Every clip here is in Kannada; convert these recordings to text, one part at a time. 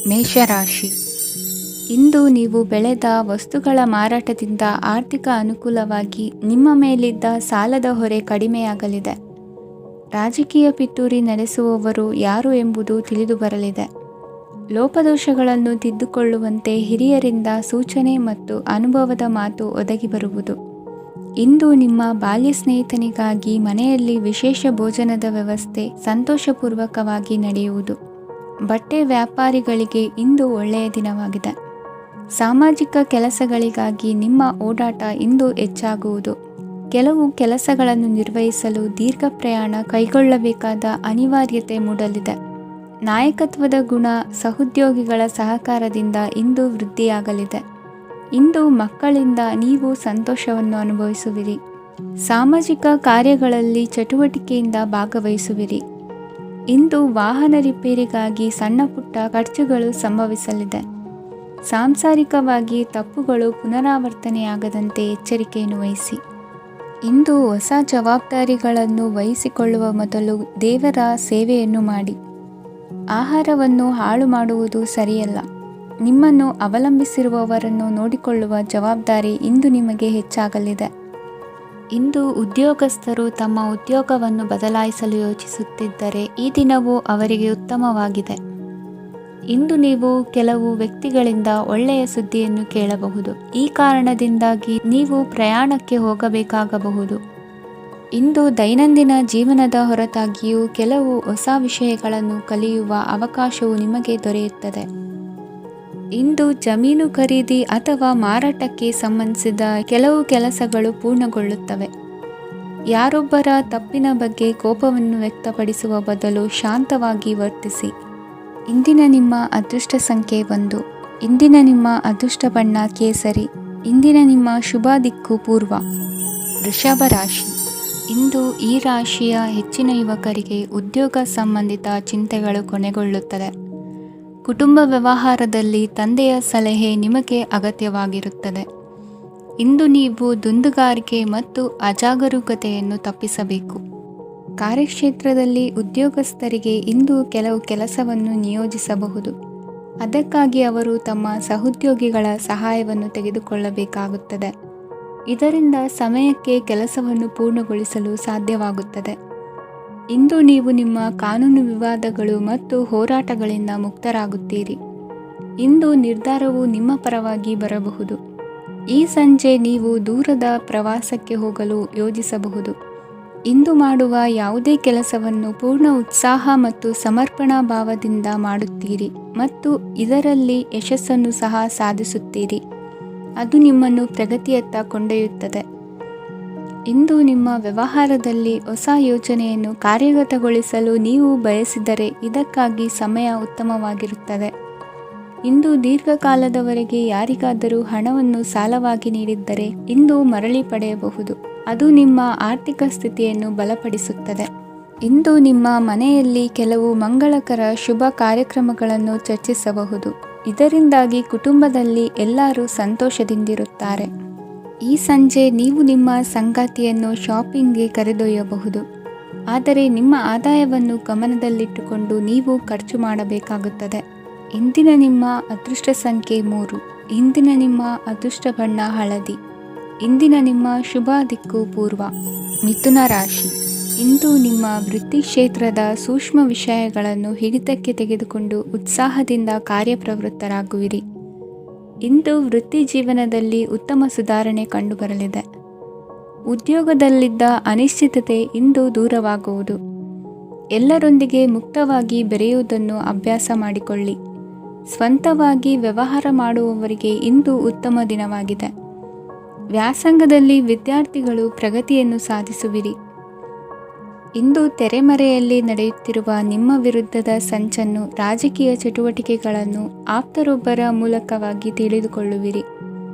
ಮೇಷರಾಶಿ. ಇಂದು ನೀವು ಬೆಳೆದ ವಸ್ತುಗಳ ಮಾರಾಟದಿಂದ ಆರ್ಥಿಕ ಅನುಕೂಲವಾಗಿ ನಿಮ್ಮ ಮೇಲಿದ್ದ ಸಾಲದ ಹೊರೆ ಕಡಿಮೆಯಾಗಲಿದೆ. ರಾಜಕೀಯ ಪಿತೂರಿ ನಡೆಸುವವರು ಯಾರು ಎಂಬುದು ತಿಳಿದು ಬರಲಿದೆ. ಲೋಪದೋಷಗಳನ್ನು ತಿದ್ದುಕೊಳ್ಳುವಂತೆ ಹಿರಿಯರಿಂದ ಸೂಚನೆ ಮತ್ತು ಅನುಭವದ ಮಾತು ಒದಗಿ ಬರುವುದು. ಇಂದು ನಿಮ್ಮ ಬಾಲ್ಯ ಸ್ನೇಹಿತನಿಗಾಗಿ ಮನೆಯಲ್ಲಿ ವಿಶೇಷ ಭೋಜನದ ವ್ಯವಸ್ಥೆ ಸಂತೋಷಪೂರ್ವಕವಾಗಿ ನಡೆಯುವುದು. ಬಟ್ಟೆ ವ್ಯಾಪಾರಿಗಳಿಗೆ ಇಂದು ಒಳ್ಳೆಯ ದಿನವಾಗಿದೆ. ಸಾಮಾಜಿಕ ಕೆಲಸಗಳಿಗಾಗಿ ನಿಮ್ಮ ಓಡಾಟ ಇಂದು ಹೆಚ್ಚಾಗುವುದು. ಕೆಲವು ಕೆಲಸಗಳನ್ನು ನಿರ್ವಹಿಸಲು ದೀರ್ಘ ಪ್ರಯಾಣ ಕೈಗೊಳ್ಳಬೇಕಾದ ಅನಿವಾರ್ಯತೆ ಮೂಡಲಿದೆ. ನಾಯಕತ್ವದ ಗುಣ ಸಹೋದ್ಯೋಗಿಗಳ ಸಹಕಾರದಿಂದ ಇಂದು ವೃದ್ಧಿಯಾಗಲಿದೆ. ಇಂದು ಮಕ್ಕಳಿಂದ ನೀವು ಸಂತೋಷವನ್ನು ಅನುಭವಿಸುವಿರಿ. ಸಾಮಾಜಿಕ ಕಾರ್ಯಗಳಲ್ಲಿ ಚಟುವಟಿಕೆಯಿಂದ ಭಾಗವಹಿಸುವಿರಿ. ಇಂದು ವಾಹನ ರಿಪೇರಿಗಾಗಿ ಸಣ್ಣ ಪುಟ್ಟ ಖರ್ಚುಗಳು ಸಂಭವಿಸಲಿದೆ. ಸಾಂಸಾರಿಕವಾಗಿ ತಪ್ಪುಗಳು ಪುನರಾವರ್ತನೆಯಾಗದಂತೆ ಎಚ್ಚರಿಕೆಯನ್ನು ವಹಿಸಿ. ಇಂದು ಹೊಸ ಜವಾಬ್ದಾರಿಗಳನ್ನು ವಹಿಸಿಕೊಳ್ಳುವ ಮೊದಲು ದೇವರ ಸೇವೆಯನ್ನು ಮಾಡಿ. ಆಹಾರವನ್ನು ಹಾಳು ಮಾಡುವುದು ಸರಿಯಲ್ಲ. ನಿಮ್ಮನ್ನು ಅವಲಂಬಿಸಿರುವವರನ್ನು ನೋಡಿಕೊಳ್ಳುವ ಜವಾಬ್ದಾರಿ ಇಂದು ನಿಮಗೆ ಹೆಚ್ಚಾಗಲಿದೆ. ಇಂದು ಉದ್ಯೋಗಸ್ಥರು ತಮ್ಮ ಉದ್ಯೋಗವನ್ನು ಬದಲಾಯಿಸಲು ಯೋಚಿಸುತ್ತಿದ್ದರೆ ಈ ದಿನವೂ ಅವರಿಗೆ ಉತ್ತಮವಾಗಿದೆ. ಇಂದು ನೀವು ಕೆಲವು ವ್ಯಕ್ತಿಗಳಿಂದ ಒಳ್ಳೆಯ ಸುದ್ದಿಯನ್ನು ಕೇಳಬಹುದು. ಈ ಕಾರಣದಿಂದಾಗಿ ನೀವು ಪ್ರಯಾಣಕ್ಕೆ ಹೋಗಬೇಕಾಗಬಹುದು. ಇಂದು ದೈನಂದಿನ ಜೀವನದ ಹೊರತಾಗಿಯೂ ಕೆಲವು ಹೊಸ ವಿಷಯಗಳನ್ನು ಕಲಿಯುವ ಅವಕಾಶವು ನಿಮಗೆ ದೊರೆಯುತ್ತದೆ. ಇಂದು ಜಮೀನು ಖರೀದಿ ಅಥವಾ ಮಾರಾಟಕ್ಕೆ ಸಂಬಂಧಿಸಿದ ಕೆಲವು ಕೆಲಸಗಳು ಪೂರ್ಣಗೊಳ್ಳುತ್ತವೆ. ಯಾರೊಬ್ಬರ ತಪ್ಪಿನ ಬಗ್ಗೆ ಕೋಪವನ್ನು ವ್ಯಕ್ತಪಡಿಸುವ ಬದಲು ಶಾಂತವಾಗಿ ವರ್ತಿಸಿ. ಇಂದಿನ ನಿಮ್ಮ ಅದೃಷ್ಟ ಸಂಖ್ಯೆ 1. ಇಂದಿನ ನಿಮ್ಮ ಅದೃಷ್ಟ ಬಣ್ಣ ಕೇಸರಿ. ಇಂದಿನ ನಿಮ್ಮ ಶುಭ ದಿಕ್ಕು ಪೂರ್ವ. ವೃಷಭ ರಾಶಿ. ಇಂದು ಈ ರಾಶಿಯ ಹೆಚ್ಚಿನ ಯುವಕರಿಗೆ ಉದ್ಯೋಗ ಸಂಬಂಧಿತ ಚಿಂತೆಗಳು ಕೊನೆಗೊಳ್ಳುತ್ತದೆ. ಕುಟುಂಬ ವ್ಯವಹಾರದಲ್ಲಿ ತಂದೆಯ ಸಲಹೆ ನಿಮಗೆ ಅಗತ್ಯವಾಗಿರುತ್ತದೆ. ಇಂದು ನೀವು ದುಂದುಗಾರಿಕೆ ಮತ್ತು ಅಜಾಗರೂಕತೆಯನ್ನು ತಪ್ಪಿಸಬೇಕು. ಕಾರ್ಯಕ್ಷೇತ್ರದಲ್ಲಿ ಉದ್ಯೋಗಸ್ಥರಿಗೆ ಇಂದು ಕೆಲವು ಕೆಲಸವನ್ನು ನಿಯೋಜಿಸಬಹುದು. ಅದಕ್ಕಾಗಿ ಅವರು ತಮ್ಮ ಸಹೋದ್ಯೋಗಿಗಳ ಸಹಾಯವನ್ನು ತೆಗೆದುಕೊಳ್ಳಬೇಕಾಗುತ್ತದೆ. ಇದರಿಂದ ಸಮಯಕ್ಕೆ ಕೆಲಸವನ್ನು ಪೂರ್ಣಗೊಳಿಸಲು ಸಾಧ್ಯವಾಗುತ್ತದೆ. ಇಂದು ನೀವು ನಿಮ್ಮ ಕಾನೂನು ವಿವಾದಗಳು ಮತ್ತು ಹೋರಾಟಗಳಿಂದ ಮುಕ್ತರಾಗುತ್ತೀರಿ. ಇಂದು ನಿರ್ಧಾರವು ನಿಮ್ಮ ಪರವಾಗಿ ಬರಬಹುದು. ಈ ಸಂಜೆ ನೀವು ದೂರದ ಪ್ರವಾಸಕ್ಕೆ ಹೋಗಲು ಯೋಜಿಸಬಹುದು. ಇಂದು ಮಾಡುವ ಯಾವುದೇ ಕೆಲಸವನ್ನು ಪೂರ್ಣ ಉತ್ಸಾಹ ಮತ್ತು ಸಮರ್ಪಣಾ ಭಾವದಿಂದ ಮಾಡುತ್ತೀರಿ ಮತ್ತು ಇದರಲ್ಲಿ ಯಶಸ್ಸನ್ನು ಸಹ ಸಾಧಿಸುತ್ತೀರಿ. ಅದು ನಿಮ್ಮನ್ನು ಪ್ರಗತಿಯತ್ತ ಕೊಂಡೊಯ್ಯುತ್ತದೆ. ಇಂದು ನಿಮ್ಮ ವ್ಯವಹಾರದಲ್ಲಿ ಹೊಸ ಯೋಜನೆಯನ್ನು ಕಾರ್ಯಗತಗೊಳಿಸಲು ನೀವು ಬಯಸಿದರೆ ಇದಕ್ಕಾಗಿ ಸಮಯ ಉತ್ತಮವಾಗಿರುತ್ತದೆ. ಇಂದು ದೀರ್ಘಕಾಲದವರೆಗೆ ಯಾರಿಗಾದರೂ ಹಣವನ್ನು ಸಾಲವಾಗಿ ನೀಡಿದ್ದರೆ ಇಂದು ಮರಳಿ ಪಡೆಯಬಹುದು. ಅದು ನಿಮ್ಮ ಆರ್ಥಿಕ ಸ್ಥಿತಿಯನ್ನು ಬಲಪಡಿಸುತ್ತದೆ. ಇಂದು ನಿಮ್ಮ ಮನೆಯಲ್ಲಿ ಕೆಲವು ಮಂಗಳಕರ ಶುಭ ಕಾರ್ಯಕ್ರಮಗಳನ್ನು ಚರ್ಚಿಸಬಹುದು. ಇದರಿಂದಾಗಿ ಕುಟುಂಬದಲ್ಲಿ ಎಲ್ಲರೂ ಸಂತೋಷದಿಂದಿರುತ್ತಾರೆ. ಈ ಸಂಜೆ ನೀವು ನಿಮ್ಮ ಸಂಗಾತಿಯನ್ನು ಶಾಪಿಂಗ್ಗೆ ಕರೆದೊಯ್ಯಬಹುದು. ಆದರೆ ನಿಮ್ಮ ಆದಾಯವನ್ನು ಗಮನದಲ್ಲಿಟ್ಟುಕೊಂಡು ನೀವು ಖರ್ಚು ಮಾಡಬೇಕಾಗುತ್ತದೆ. ಇಂದಿನ ನಿಮ್ಮ ಅದೃಷ್ಟ ಸಂಖ್ಯೆ 3. ಇಂದಿನ ನಿಮ್ಮ ಅದೃಷ್ಟ ಬಣ್ಣ ಹಳದಿ. ಇಂದಿನ ನಿಮ್ಮ ಶುಭ ದಿಕ್ಕು ಪೂರ್ವ. ಮಿಥುನ ರಾಶಿ. ಇಂದು ನಿಮ್ಮ ವೃತ್ತಿ ಕ್ಷೇತ್ರದ ಸೂಕ್ಷ್ಮ ವಿಷಯಗಳನ್ನು ಹಿಡಿತಕ್ಕೆ ತೆಗೆದುಕೊಂಡು ಉತ್ಸಾಹದಿಂದ ಕಾರ್ಯಪ್ರವೃತ್ತರಾಗುವಿರಿ. ಇಂದು ವೃತ್ತಿ ಜೀವನದಲ್ಲಿ ಉತ್ತಮ ಸುಧಾರಣೆ ಕಂಡುಬರಲಿದೆ. ಉದ್ಯೋಗದಲ್ಲಿದ್ದ ಅನಿಶ್ಚಿತತೆ ಇಂದು ದೂರವಾಗುವುದು. ಎಲ್ಲರೊಂದಿಗೆ ಮುಕ್ತವಾಗಿ ಬೆರೆಯುವುದನ್ನು ಅಭ್ಯಾಸ ಮಾಡಿಕೊಳ್ಳಿ. ಸ್ವಂತವಾಗಿ ವ್ಯವಹಾರ ಮಾಡುವವರಿಗೆ ಇಂದು ಉತ್ತಮ ದಿನವಾಗಿದೆ. ವ್ಯಾಸಂಗದಲ್ಲಿ ವಿದ್ಯಾರ್ಥಿಗಳು ಪ್ರಗತಿಯನ್ನು ಸಾಧಿಸುವಿರಿ. ಇಂದು ತೆರೆಮರೆಯಲ್ಲಿ ನಡೆಯುತ್ತಿರುವ ನಿಮ್ಮ ವಿರುದ್ಧದ ಸಂಚನ್ನು ರಾಜಕೀಯ ಚಟುವಟಿಕೆಗಳನ್ನು ಆಪ್ತರೊಬ್ಬರ ಮೂಲಕವಾಗಿ ತಿಳಿದುಕೊಳ್ಳುವಿರಿ.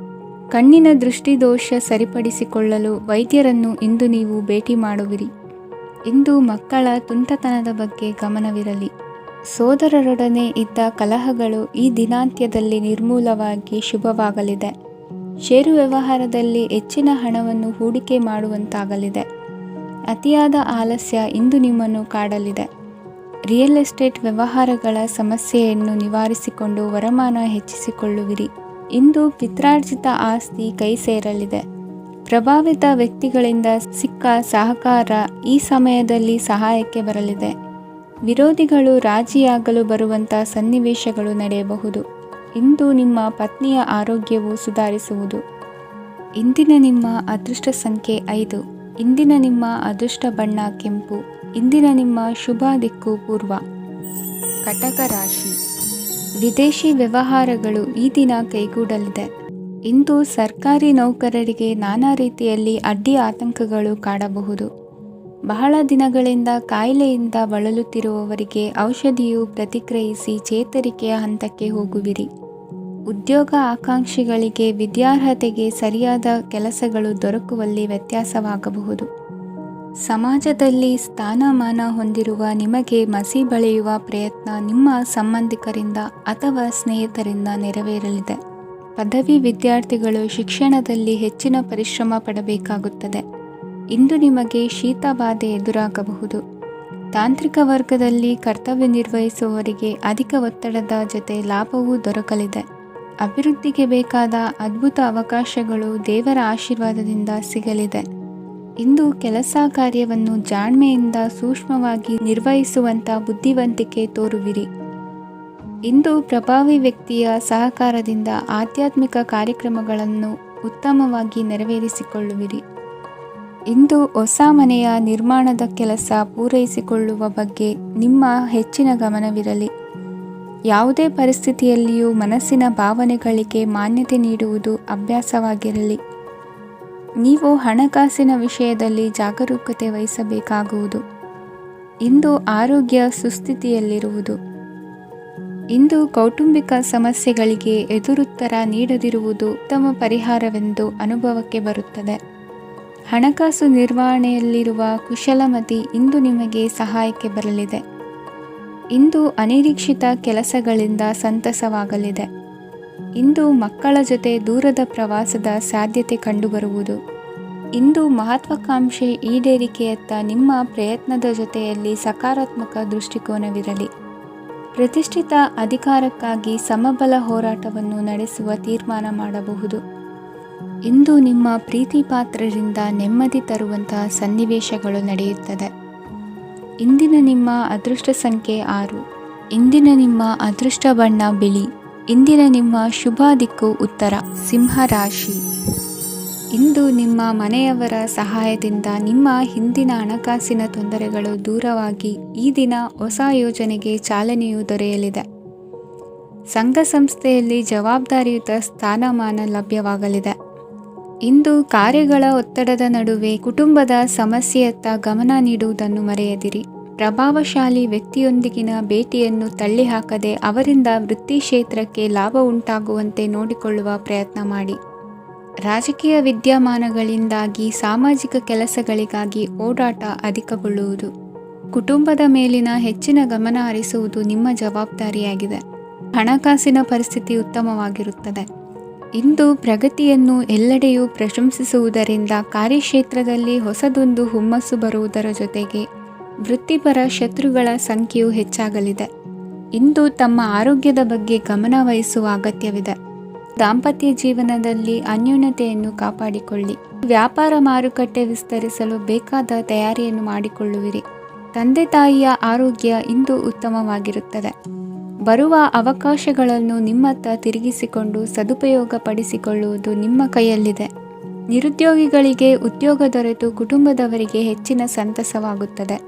ಕಣ್ಣಿನ ದೃಷ್ಟಿದೋಷ ಸರಿಪಡಿಸಿಕೊಳ್ಳಲು ವೈದ್ಯರನ್ನು ಇಂದು ನೀವು ಭೇಟಿ ಮಾಡುವಿರಿ. ಇಂದು ಮಕ್ಕಳ ತುಂಟತನದ ಬಗ್ಗೆ ಗಮನವಿರಲಿ. ಸೋದರರೊಡನೆ ಇದ್ದ ಕಲಹಗಳು ಈ ದಿನಾಂತ್ಯದಲ್ಲಿ ನಿರ್ಮೂಲವಾಗಿ ಶುಭವಾಗಲಿದೆ. ಷೇರು ವ್ಯವಹಾರದಲ್ಲಿ ಹೆಚ್ಚಿನ ಹಣವನ್ನು ಹೂಡಿಕೆ ಮಾಡುವಂತಾಗಲಿದೆ. ಅತಿಯಾದ ಆಲಸ್ಯ ಇಂದು ನಿಮ್ಮನ್ನು ಕಾಡಲಿದೆ. ರಿಯಲ್ ಎಸ್ಟೇಟ್ ವ್ಯವಹಾರಗಳ ಸಮಸ್ಯೆಯನ್ನು ನಿವಾರಿಸಿಕೊಂಡು ವರಮಾನ ಹೆಚ್ಚಿಸಿಕೊಳ್ಳುವಿರಿ. ಇಂದು ಪಿತ್ರಾರ್ಜಿತ ಆಸ್ತಿ ಕೈ ಸೇರಲಿದೆ. ಪ್ರಭಾವಿತ ವ್ಯಕ್ತಿಗಳಿಂದ ಸಿಕ್ಕ ಸಹಕಾರ ಈ ಸಮಯದಲ್ಲಿ ಸಹಾಯಕ್ಕೆ ಬರಲಿದೆ. ವಿರೋಧಿಗಳು ರಾಜಿಯಾಗಲು ಬರುವಂಥ ಸನ್ನಿವೇಶಗಳು ನಡೆಯಬಹುದು. ಇಂದು ನಿಮ್ಮ ಪತ್ನಿಯ ಆರೋಗ್ಯವು ಸುಧಾರಿಸುವುದು. ಇಂದಿನ ನಿಮ್ಮ ಅದೃಷ್ಟ ಸಂಖ್ಯೆ 5. ಇಂದಿನ ನಿಮ್ಮ ಅದೃಷ್ಟ ಬಣ್ಣ ಕೆಂಪು. ಇಂದಿನ ನಿಮ್ಮ ಶುಭ ದಿಕ್ಕು ಪೂರ್ವ. ಕಟಕ ರಾಶಿ. ವಿದೇಶಿ ವ್ಯವಹಾರಗಳು ಈ ದಿನ ಕೈಗೂಡಲಿದೆ. ಇಂದು ಸರ್ಕಾರಿ ನೌಕರರಿಗೆ ನಾನಾ ರೀತಿಯಲ್ಲಿ ಅಡ್ಡಿ ಆತಂಕಗಳು ಕಾಡಬಹುದು. ಬಹಳ ದಿನಗಳಿಂದ ಕಾಯಿಲೆಯಿಂದ ಬಳಲುತ್ತಿರುವವರಿಗೆ ಔಷಧಿಯು ಪ್ರತಿಕ್ರಿಯಿಸಿ ಚೇತರಿಕೆಯ ಹಂತಕ್ಕೆ ಹೋಗುವಿರಿ. ಉದ್ಯೋಗ ಆಕಾಂಕ್ಷಿಗಳಿಗೆ ವಿದ್ಯಾರ್ಹತೆಗೆ ಸರಿಯಾದ ಕೆಲಸಗಳು ದೊರಕುವಲ್ಲಿ ವ್ಯತ್ಯಾಸವಾಗಬಹುದು. ಸಮಾಜದಲ್ಲಿ ಸ್ಥಾನಮಾನ ಹೊಂದಿರುವ ನಿಮಗೆ ಮಸಿ ಬಳಿಯುವ ಪ್ರಯತ್ನ ನಿಮ್ಮ ಸಂಬಂಧಿಕರಿಂದ ಅಥವಾ ಸ್ನೇಹಿತರಿಂದ ನೆರವೇರಲಿದೆ. ಪದವಿ ವಿದ್ಯಾರ್ಥಿಗಳು ಶಿಕ್ಷಣದಲ್ಲಿ ಹೆಚ್ಚಿನ ಪರಿಶ್ರಮ ಪಡಬೇಕಾಗುತ್ತದೆ. ಇಂದು ನಿಮಗೆ ಶೀತ ಬಾಧೆ ಎದುರಾಗಬಹುದು. ತಾಂತ್ರಿಕ ವರ್ಗದಲ್ಲಿ ಕರ್ತವ್ಯ ನಿರ್ವಹಿಸುವವರಿಗೆ ಅಧಿಕ ಒತ್ತಡದ ಜೊತೆ ಲಾಭವೂ ದೊರಕಲಿದೆ. ಅಭಿವೃದ್ಧಿಗೆ ಬೇಕಾದ ಅದ್ಭುತ ಅವಕಾಶಗಳು ದೇವರ ಆಶೀರ್ವಾದದಿಂದ ಸಿಗಲಿದೆ. ಇಂದು ಕೆಲಸ ಕಾರ್ಯವನ್ನು ಜಾಣ್ಮೆಯಿಂದ ಸೂಕ್ಷ್ಮವಾಗಿ ನಿರ್ವಹಿಸುವಂಥ ಬುದ್ಧಿವಂತಿಕೆ ತೋರುವಿರಿ. ಇಂದು ಪ್ರಭಾವಿ ವ್ಯಕ್ತಿಯ ಸಹಕಾರದಿಂದ ಆಧ್ಯಾತ್ಮಿಕ ಕಾರ್ಯಕ್ರಮಗಳನ್ನು ಉತ್ತಮವಾಗಿ ನೆರವೇರಿಸಿಕೊಳ್ಳುವಿರಿ. ಇಂದು ಹೊಸ ಮನೆಯ ನಿರ್ಮಾಣದ ಕೆಲಸ ಪೂರೈಸಿಕೊಳ್ಳುವ ಬಗ್ಗೆ ನಿಮ್ಮ ಹೆಚ್ಚಿನ ಗಮನವಿರಲಿ. ಯಾವುದೇ ಪರಿಸ್ಥಿತಿಯಲ್ಲಿಯೂ ಮನಸ್ಸಿನ ಭಾವನೆಗಳಿಗೆ ಮಾನ್ಯತೆ ನೀಡುವುದು ಅಭ್ಯಾಸವಾಗಿರಲಿ. ನೀವು ಹಣಕಾಸಿನ ವಿಷಯದಲ್ಲಿ ಜಾಗರೂಕತೆ ವಹಿಸಬೇಕಾಗುವುದು. ಇಂದು ಆರೋಗ್ಯ ಸುಸ್ಥಿತಿಯಲ್ಲಿರುವುದು. ಇಂದು ಕೌಟುಂಬಿಕ ಸಮಸ್ಯೆಗಳಿಗೆ ಎದುರುತ್ತರ ನೀಡದಿರುವುದು ಉತ್ತಮ ಪರಿಹಾರವೆಂದು ಅನುಭವಕ್ಕೆ ಬರುತ್ತದೆ. ಹಣಕಾಸು ನಿರ್ವಹಣೆಯಲ್ಲಿರುವ ಕುಶಲಮತಿ ಇಂದು ನಿಮಗೆ ಸಹಾಯಕ್ಕೆ ಬರಲಿದೆ. ಇಂದು ಅನಿರೀಕ್ಷಿತ ಕೆಲಸಗಳಿಂದ ಸಂತಸವಾಗಲಿದೆ. ಇಂದು ಮಕ್ಕಳ ಜೊತೆ ದೂರದ ಪ್ರವಾಸದ ಸಾಧ್ಯತೆ ಕಂಡುಬರುವುದು. ಇಂದು ಮಹತ್ವಾಕಾಂಕ್ಷೆ ಈಡೇರಿಕೆಯತ್ತ ನಿಮ್ಮ ಪ್ರಯತ್ನದ ಜೊತೆಯಲ್ಲಿ ಸಕಾರಾತ್ಮಕ ದೃಷ್ಟಿಕೋನವಿರಲಿ. ಪ್ರತಿಷ್ಠಿತ ಅಧಿಕಾರಕ್ಕಾಗಿ ಸಮಬಲ ಹೋರಾಟವನ್ನು ನಡೆಸುವ ತೀರ್ಮಾನ ಮಾಡಬಹುದು. ಇಂದು ನಿಮ್ಮ ಪ್ರೀತಿ ಪಾತ್ರರಿಂದ ನೆಮ್ಮದಿ ತರುವಂತಹ ಸನ್ನಿವೇಶಗಳು ನಡೆಯುತ್ತದೆ. ಇಂದಿನ ನಿಮ್ಮ ಅದೃಷ್ಟ ಸಂಖ್ಯೆ 6. ಇಂದಿನ ನಿಮ್ಮ ಅದೃಷ್ಟ ಬಣ್ಣ ಬಿಳಿ. ಇಂದಿನ ನಿಮ್ಮ ಶುಭ ದಿಕ್ಕು ಉತ್ತರ. ಸಿಂಹ ರಾಶಿ. ಇಂದು ನಿಮ್ಮ ಮನೆಯವರ ಸಹಾಯದಿಂದ ನಿಮ್ಮ ಹಿಂದಿನ ಹಣಕಾಸಿನ ತೊಂದರೆಗಳು ದೂರವಾಗಿ ಈ ದಿನ ಹೊಸ ಯೋಜನೆಗೆ ಚಾಲನೆಯು ದೊರೆಯಲಿದೆ. ಸಂಘ ಸಂಸ್ಥೆಯಲ್ಲಿ ಜವಾಬ್ದಾರಿಯುತ ಸ್ಥಾನಮಾನ ಲಭ್ಯವಾಗಲಿದೆ. ಇಂದು ಕಾರ್ಯಗಳ ಒತ್ತಡದ ನಡುವೆ ಕುಟುಂಬದ ಸಮಸ್ಯೆಯತ್ತ ಗಮನ ನೀಡುವುದನ್ನು ಮರೆಯದಿರಿ. ಪ್ರಭಾವಶಾಲಿ ವ್ಯಕ್ತಿಯೊಂದಿಗಿನ ಭೇಟಿಯನ್ನು ತಳ್ಳಿಹಾಕದೆ ಅವರಿಂದ ವೃತ್ತಿ ಕ್ಷೇತ್ರಕ್ಕೆ ಲಾಭ ಉಂಟಾಗುವಂತೆ ನೋಡಿಕೊಳ್ಳುವ ಪ್ರಯತ್ನ ಮಾಡಿ. ರಾಜಕೀಯ ವಿದ್ಯಮಾನಗಳಿಂದಾಗಿ ಸಾಮಾಜಿಕ ಕೆಲಸಗಳಿಗಾಗಿ ಓಡಾಟ ಅಧಿಕಗೊಳ್ಳುವುದು. ಕುಟುಂಬದ ಮೇಲಿನ ಹೆಚ್ಚಿನ ಗಮನ ಹರಿಸುವುದು ನಿಮ್ಮ ಜವಾಬ್ದಾರಿಯಾಗಿದೆ. ಹಣಕಾಸಿನ ಪರಿಸ್ಥಿತಿ ಉತ್ತಮವಾಗಿರುತ್ತದೆ. ಇಂದು ಪ್ರಗತಿಯನ್ನು ಎಲ್ಲೆಡೆಯೂ ಪ್ರಶಂಸಿಸುವುದರಿಂದ ಕಾರ್ಯಕ್ಷೇತ್ರದಲ್ಲಿ ಹೊಸದೊಂದು ಹುಮ್ಮಸ್ಸು ಬರುವುದರ ಜೊತೆಗೆ ವೃತ್ತಿಪರ ಶತ್ರುಗಳ ಸಂಖ್ಯೆಯು ಹೆಚ್ಚಾಗಲಿದೆ. ಇಂದು ತಮ್ಮ ಆರೋಗ್ಯದ ಬಗ್ಗೆ ಗಮನ ವಹಿಸುವ ಅಗತ್ಯವಿದೆ. ದಾಂಪತ್ಯ ಜೀವನದಲ್ಲಿ ಅನ್ಯೋನ್ಯತೆಯನ್ನು ಕಾಪಾಡಿಕೊಳ್ಳಿ. ವ್ಯಾಪಾರ ಮಾರುಕಟ್ಟೆ ವಿಸ್ತರಿಸಲು ಬೇಕಾದ ತಯಾರಿಯನ್ನು ಮಾಡಿಕೊಳ್ಳುವಿರಿ. ತಂದೆ ತಾಯಿಯ ಆರೋಗ್ಯ ಇಂದು ಉತ್ತಮವಾಗಿರುತ್ತದೆ. ಬರುವ ಅವಕಾಶಗಳನ್ನು ನಿಮ್ಮತ್ತ ತಿರುಗಿಸಿಕೊಂಡು ಸದುಪಯೋಗ ಪಡಿಸಿಕೊಳ್ಳುವುದು ನಿಮ್ಮ ಕೈಯಲ್ಲಿದೆ. ನಿರುದ್ಯೋಗಿಗಳಿಗೆ ಉದ್ಯೋಗ ದೊರೆತು ಕುಟುಂಬದವರಿಗೆ ಹೆಚ್ಚಿನ ಸಂತಸವಾಗುತ್ತದೆ.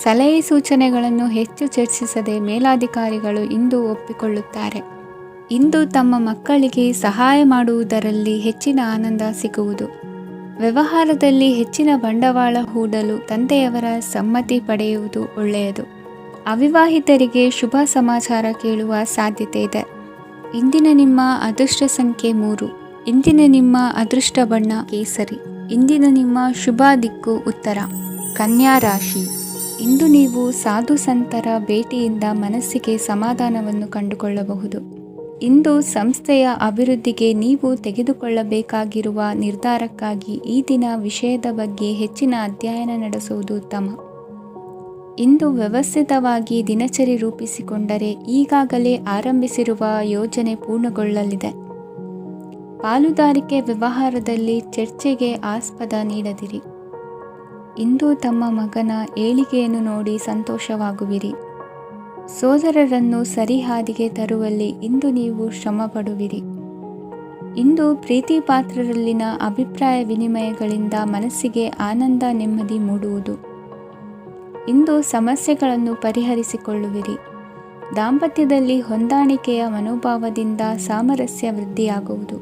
ಸಲಹೆ ಸೂಚನೆಗಳನ್ನು ಹೆಚ್ಚು ಚರ್ಚಿಸದೆ ಮೇಲಾಧಿಕಾರಿಗಳು ಇಂದು ಒಪ್ಪಿಕೊಳ್ಳುತ್ತಾರೆ. ಇಂದು ತಮ್ಮ ಮಕ್ಕಳಿಗೆ ಸಹಾಯ ಮಾಡುವುದರಲ್ಲಿ ಹೆಚ್ಚಿನ ಆನಂದ ಸಿಗುವುದು. ವ್ಯವಹಾರದಲ್ಲಿ ಹೆಚ್ಚಿನ ಬಂಡವಾಳ ಹೂಡಲು ತಂದೆಯವರ ಸಮ್ಮತಿ ಪಡೆಯುವುದು ಒಳ್ಳೆಯದು. ಅವಿವಾಹಿತರಿಗೆ ಶುಭ ಸಮಾಚಾರ ಕೇಳುವ ಸಾಧ್ಯತೆ ಇದೆ. ಇಂದಿನ ನಿಮ್ಮ ಅದೃಷ್ಟ ಸಂಖ್ಯೆ 3. ಇಂದಿನ ನಿಮ್ಮ ಅದೃಷ್ಟ ಬಣ್ಣ ಕೇಸರಿ. ಇಂದಿನ ನಿಮ್ಮ ಶುಭ ದಿಕ್ಕು ಉತ್ತರ. ಕನ್ಯಾ ರಾಶಿ. ಇಂದು ನೀವು ಸಾಧು ಸಂತರ ಭೇಟಿಯಿಂದ ಮನಸ್ಸಿಗೆ ಸಮಾಧಾನವನ್ನು ಕಂಡುಕೊಳ್ಳಬಹುದು. ಇಂದು ಸಂಸ್ಥೆಯ ಅಭಿವೃದ್ಧಿಗೆ ನೀವು ತೆಗೆದುಕೊಳ್ಳಬೇಕಾಗಿರುವ ನಿರ್ಧಾರಕ್ಕಾಗಿ ಈ ದಿನ ವಿಷಯದ ಬಗ್ಗೆ ಹೆಚ್ಚಿನ ಅಧ್ಯಯನ ನಡೆಸುವುದು ಉತ್ತಮ. ಇಂದು ವ್ಯವಸ್ಥಿತವಾಗಿ ದಿನಚರಿ ರೂಪಿಸಿಕೊಂಡರೆ ಈಗಾಗಲೇ ಆರಂಭಿಸಿರುವ ಯೋಜನೆ ಪೂರ್ಣಗೊಳ್ಳಲಿದೆ. ಪಾಲುದಾರಿಕೆ ವ್ಯವಹಾರದಲ್ಲಿ ಚರ್ಚೆಗೆ ಆಸ್ಪದ ನೀಡದಿರಿ. ಇಂದು ತಮ್ಮ ಮಗನ ಏಳಿಗೆಯನ್ನು ನೋಡಿ ಸಂತೋಷವಾಗುವಿರಿ. ಸೋದರರನ್ನು ಸರಿಹಾದಿಗೆ ತರುವಲ್ಲಿ ಇಂದು ನೀವು ಶ್ರಮಪಡುವಿರಿ. ಇಂದು ಪ್ರೀತಿಪಾತ್ರರಲ್ಲಿನ ಅಭಿಪ್ರಾಯ ವಿನಿಮಯಗಳಿಂದ ಮನಸ್ಸಿಗೆ ಆನಂದ ನೆಮ್ಮದಿ ಮೂಡುವುದು. ಇಂದು ಸಮಸ್ಯೆಗಳನ್ನು ಪರಿಹರಿಸಿಕೊಳ್ಳುವಿರಿ. ದಾಂಪತ್ಯದಲ್ಲಿ ಹೊಂದಾಣಿಕೆಯ ಮನೋಭಾವದಿಂದ ಸಾಮರಸ್ಯ ವೃದ್ಧಿಯಾಗುವುದು.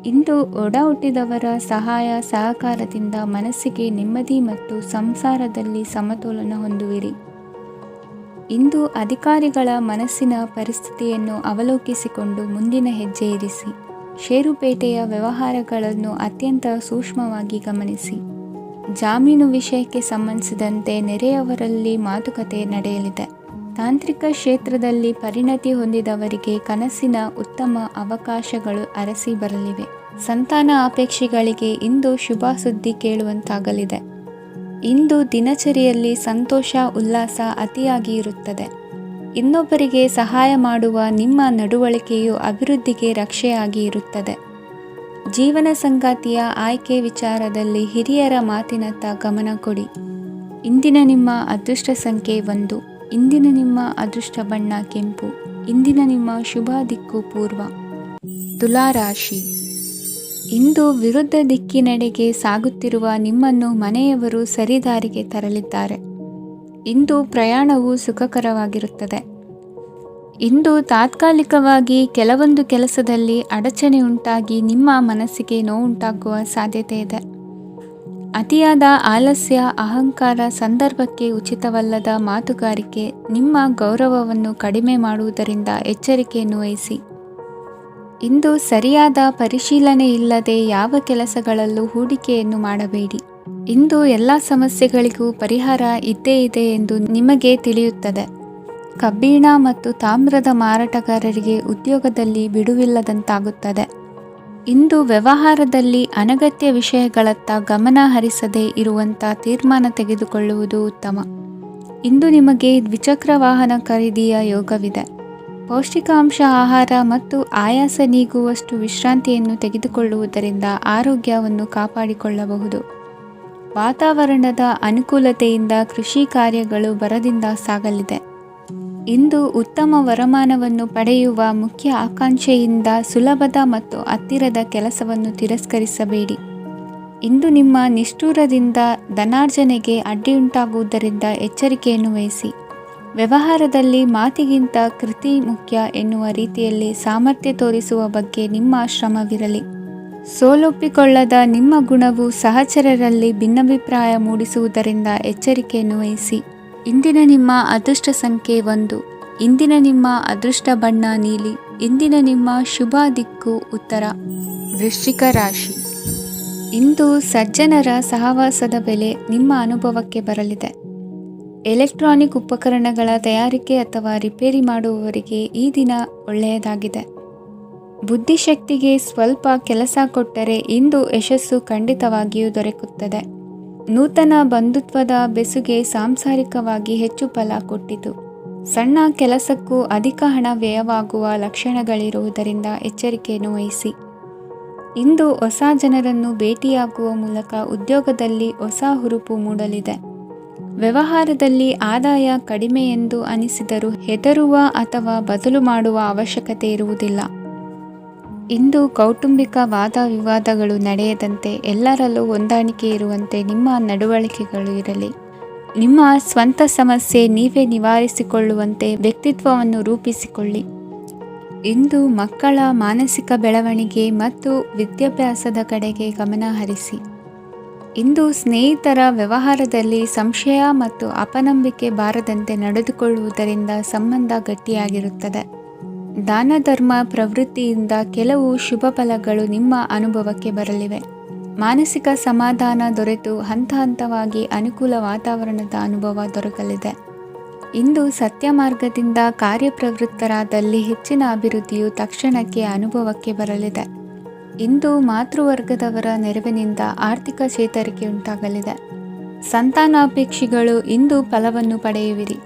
ಇಂದು ಒಡ ಹುಟ್ಟಿದವರ ಸಹಾಯ ಸಹಕಾರದಿಂದ ಮನಸ್ಸಿಗೆ ನೆಮ್ಮದಿ ಮತ್ತು ಸಂಸಾರದಲ್ಲಿ ಸಮತೋಲನ ಹೊಂದುವಿರಿ. ಇಂದು ಅಧಿಕಾರಿಗಳ ಮನಸ್ಸಿನ ಪರಿಸ್ಥಿತಿಯನ್ನು ಅವಲೋಕಿಸಿಕೊಂಡು ಮುಂದಿನ ಹೆಜ್ಜೆ ಇರಿಸಿ. ಷೇರುಪೇಟೆಯ ವ್ಯವಹಾರಗಳನ್ನು ಅತ್ಯಂತ ಸೂಕ್ಷ್ಮವಾಗಿ ಗಮನಿಸಿ. ಜಾಮೀನು ವಿಷಯಕ್ಕೆ ಸಂಬಂಧಿಸಿದಂತೆ ನೆರೆಯವರಲ್ಲಿ ಮಾತುಕತೆ ನಡೆಯಲಿದೆ. ತಾಂತ್ರಿಕ ಕ್ಷೇತ್ರದಲ್ಲಿ ಪರಿಣತಿ ಹೊಂದಿದವರಿಗೆ ಕನಸಿನ ಉತ್ತಮ ಅವಕಾಶಗಳು ಅರಸಿ ಬರಲಿವೆ. ಸಂತಾನ ಅಪೇಕ್ಷೆಗಳಿಗೆ ಇಂದು ಶುಭ ಸುದ್ದಿ ಕೇಳುವಂತಾಗಲಿದೆ. ಇಂದು ದಿನಚರಿಯಲ್ಲಿ ಸಂತೋಷ ಉಲ್ಲಾಸ ಅತಿಯಾಗಿ ಇರುತ್ತದೆ. ಇನ್ನೊಬ್ಬರಿಗೆ ಸಹಾಯ ಮಾಡುವ ನಿಮ್ಮ ನಡವಳಿಕೆಯು ಅಭಿವೃದ್ಧಿಗೆ ರಕ್ಷೆಯಾಗಿ ಇರುತ್ತದೆ. ಜೀವನ ಸಂಗಾತಿಯ ಆಯ್ಕೆ ವಿಚಾರದಲ್ಲಿ ಹಿರಿಯರ ಮಾತಿನತ್ತ ಗಮನ ಕೊಡಿ. ಇಂದಿನ ನಿಮ್ಮ ಅದೃಷ್ಟ ಸಂಖ್ಯೆ 1. ಇಂದಿನ ನಿಮ್ಮ ಅದೃಷ್ಟ ಬಣ್ಣ ಕೆಂಪು. ಇಂದಿನ ನಿಮ್ಮ ಶುಭ ದಿಕ್ಕು ಪೂರ್ವ. ತುಲಾ ರಾಶಿ. ಇಂದು ವಿರುದ್ಧ ದಿಕ್ಕಿನೆಡೆಗೆ ಸಾಗುತ್ತಿರುವ ನಿಮ್ಮನ್ನು ಮನೆಯವರು ಸರಿದಾರಿಗೆ ತರಲಿದ್ದಾರೆ. ಇಂದು ಪ್ರಯಾಣವು ಸುಖಕರವಾಗಿರುತ್ತದೆ. ಇಂದು ತಾತ್ಕಾಲಿಕವಾಗಿ ಕೆಲವೊಂದು ಕೆಲಸದಲ್ಲಿ ಅಡಚಣೆ ಉಂಟಾಗಿ ನಿಮ್ಮ ಮನಸ್ಸಿಗೆ ನೋವುಂಟಾಗುವ ಸಾಧ್ಯತೆ ಇದೆ. ಅತಿಯಾದ ಆಲಸ್ಯ, ಅಹಂಕಾರ, ಸಂದರ್ಭಕ್ಕೆ ಉಚಿತವಲ್ಲದ ಮಾತುಗಾರಿಕೆ ನಿಮ್ಮ ಗೌರವವನ್ನು ಕಡಿಮೆ ಮಾಡುವುದರಿಂದ ಎಚ್ಚರಿಕೆಯನ್ನು ವಹಿಸಿ. ಇಂದು ಸರಿಯಾದ ಪರಿಶೀಲನೆ ಇಲ್ಲದೆ ಯಾವ ಕೆಲಸಗಳಲ್ಲೂ ಹೂಡಿಕೆಯನ್ನು ಮಾಡಬೇಡಿ. ಇಂದು ಎಲ್ಲ ಸಮಸ್ಯೆಗಳಿಗೂ ಪರಿಹಾರ ಇದ್ದೇ ಇದೆ ಎಂದು ನಿಮಗೆ ತಿಳಿಯುತ್ತದೆ. ಕಬ್ಬಿಣ ಮತ್ತು ತಾಮ್ರದ ಮಾರಾಟಗಾರರಿಗೆ ಉದ್ಯೋಗದಲ್ಲಿ ಬಿಡುವಿಲ್ಲದಂತಾಗುತ್ತದೆ. ಇಂದು ವ್ಯವಹಾರದಲ್ಲಿ ಅನಗತ್ಯ ವಿಷಯಗಳತ್ತ ಗಮನ ಹರಿಸದೇ ಇರುವಂಥ ತೀರ್ಮಾನ ತೆಗೆದುಕೊಳ್ಳುವುದು ಉತ್ತಮ. ಇಂದು ನಿಮಗೆ ದ್ವಿಚಕ್ರ ವಾಹನ ಖರೀದಿಯ ಯೋಗವಿದೆ. ಪೌಷ್ಟಿಕಾಂಶ ಆಹಾರ ಮತ್ತು ಆಯಾಸ ನೀಗುವಷ್ಟು ವಿಶ್ರಾಂತಿಯನ್ನು ತೆಗೆದುಕೊಳ್ಳುವುದರಿಂದ ಆರೋಗ್ಯವನ್ನು ಕಾಪಾಡಿಕೊಳ್ಳಬಹುದು. ವಾತಾವರಣದ ಅನುಕೂಲತೆಯಿಂದ ಕೃಷಿ ಕಾರ್ಯಗಳು ಬರದಿಂದ ಸಾಗಲಿದೆ. ಇಂದು ಉತ್ತಮ ವರಮಾನವನ್ನು ಪಡೆಯುವ ಮುಖ್ಯ ಆಕಾಂಕ್ಷೆಯಿಂದ ಸುಲಭದ ಮತ್ತು ಹತ್ತಿರದ ಕೆಲಸವನ್ನು ತಿರಸ್ಕರಿಸಬೇಡಿ. ಇಂದು ನಿಮ್ಮ ನಿಷ್ಠುರದಿಂದ ಧನಾರ್ಜನೆಗೆ ಅಡ್ಡಿಯುಂಟಾಗುವುದರಿಂದ ಎಚ್ಚರಿಕೆಯನ್ನು ವಹಿಸಿ. ವ್ಯವಹಾರದಲ್ಲಿ ಮಾತಿಗಿಂತ ಕೃತಿ ಮುಖ್ಯ ಎನ್ನುವ ರೀತಿಯಲ್ಲಿ ಸಾಮರ್ಥ್ಯ ತೋರಿಸುವ ಬಗ್ಗೆ ನಿಮ್ಮ ಶ್ರಮವಿರಲಿ. ಸೋಲೊಪ್ಪಿಕೊಳ್ಳದ ನಿಮ್ಮ ಗುಣವು ಸಹಚರರಲ್ಲಿ ಭಿನ್ನಾಭಿಪ್ರಾಯ ಮೂಡಿಸುವುದರಿಂದ ಎಚ್ಚರಿಕೆಯನ್ನು ವಹಿಸಿ. ಇಂದಿನ ನಿಮ್ಮ ಅದೃಷ್ಟ ಸಂಖ್ಯೆ 1. ಇಂದಿನ ನಿಮ್ಮ ಅದೃಷ್ಟ ಬಣ್ಣ ನೀಲಿ. ಇಂದಿನ ನಿಮ್ಮ ಶುಭ ದಿಕ್ಕು ಉತ್ತರ. ವೃಶ್ಚಿಕ ರಾಶಿ. ಇಂದು ಸಜ್ಜನರ ಸಹವಾಸದ ಬೆಲೆ ನಿಮ್ಮ ಅನುಭವಕ್ಕೆ ಬರಲಿದೆ. ಎಲೆಕ್ಟ್ರಾನಿಕ್ ಉಪಕರಣಗಳ ತಯಾರಿಕೆ ಅಥವಾ ರಿಪೇರಿ ಮಾಡುವವರಿಗೆ ಈ ದಿನ ಒಳ್ಳೆಯದಾಗಿದೆ. ಬುದ್ಧಿಶಕ್ತಿಗೆ ಸ್ವಲ್ಪ ಕೆಲಸ ಕೊಟ್ಟರೆ ಇಂದು ಯಶಸ್ಸು ಖಂಡಿತವಾಗಿಯೂ ದೊರಕುತ್ತದೆ. ನೂತನ ಬಂಧುತ್ವದ ಬೆಸುಗೆ ಸಾಂಸಾರಿಕವಾಗಿ ಹೆಚ್ಚು ಫಲ ಕೊಟ್ಟಿತು. ಸಣ್ಣ ಕೆಲಸಕ್ಕೂ ಅಧಿಕ ಹಣ ವ್ಯಯವಾಗುವ ಲಕ್ಷಣಗಳಿರುವುದರಿಂದ ಎಚ್ಚರಿಕೆಯನ್ನು ವಹಿಸಿ. ಇಂದು ಹೊಸ ಜನರನ್ನು ಭೇಟಿಯಾಗುವ ಮೂಲಕ ಉದ್ಯೋಗದಲ್ಲಿ ಹೊಸ ಹುರುಪು ಮೂಡಲಿದೆ. ವ್ಯವಹಾರದಲ್ಲಿ ಆದಾಯ ಕಡಿಮೆ ಎಂದು ಅನಿಸಿದರೂ ಹೆದರುವ ಅಥವಾ ಬದಲು ಮಾಡುವ ಅವಶ್ಯಕತೆ ಇರುವುದಿಲ್ಲ. ಇಂದು ಕೌಟುಂಬಿಕ ವಾದ ವಿವಾದಗಳು ನಡೆಯದಂತೆ ಎಲ್ಲರಲ್ಲೂ ಹೊಂದಾಣಿಕೆ ಇರುವಂತೆ ನಿಮ್ಮ ನಡವಳಿಕೆಗಳು ಇರಲಿ. ನಿಮ್ಮ ಸ್ವಂತ ಸಮಸ್ಯೆ ನೀವೇ ನಿವಾರಿಸಿಕೊಳ್ಳುವಂತೆ ವ್ಯಕ್ತಿತ್ವವನ್ನು ರೂಪಿಸಿಕೊಳ್ಳಿ. ಇಂದು ಮಕ್ಕಳ ಮಾನಸಿಕ ಬೆಳವಣಿಗೆ ಮತ್ತು ವಿದ್ಯಾಭ್ಯಾಸದ ಕಡೆಗೆ ಗಮನ ಹರಿಸಿ. ಇಂದು ಸ್ನೇಹಿತರ ವ್ಯವಹಾರದಲ್ಲಿ ಸಂಶಯ ಮತ್ತು ಅಪನಂಬಿಕೆ ಬಾರದಂತೆ ನಡೆದುಕೊಳ್ಳುವುದರಿಂದ ಸಂಬಂಧ ಗಟ್ಟಿಯಾಗಿರುತ್ತದೆ. ದಾನ ಧರ್ಮ ಪ್ರವೃತ್ತಿಯಿಂದ ಕೆಲವು ಶುಭ ಫಲಗಳು ನಿಮ್ಮ ಅನುಭವಕ್ಕೆ ಬರಲಿವೆ. ಮಾನಸಿಕ ಸಮಾಧಾನ ದೊರೆತು ಹಂತ ಹಂತವಾಗಿ ಅನುಕೂಲ ವಾತಾವರಣದ ಅನುಭವ ದೊರಕಲಿದೆ. ಇಂದು ಸತ್ಯ ಮಾರ್ಗದಿಂದ ಕಾರ್ಯಪ್ರವೃತ್ತರಾದಲ್ಲಿ ಹೆಚ್ಚಿನ ಅಭಿವೃದ್ಧಿಯು ತಕ್ಷಣಕ್ಕೆ ಅನುಭವಕ್ಕೆ ಬರಲಿದೆ. ಇಂದು ಮಾತೃವರ್ಗದವರ ನೆರವಿನಿಂದ ಆರ್ಥಿಕ ಚೇತರಿಕೆ ಉಂಟಾಗಲಿದೆ. ಸಂತಾನಾಪೇಕ್ಷಿಗಳು ಇಂದು ಫಲವನ್ನು ಪಡೆಯುವಿರಿ.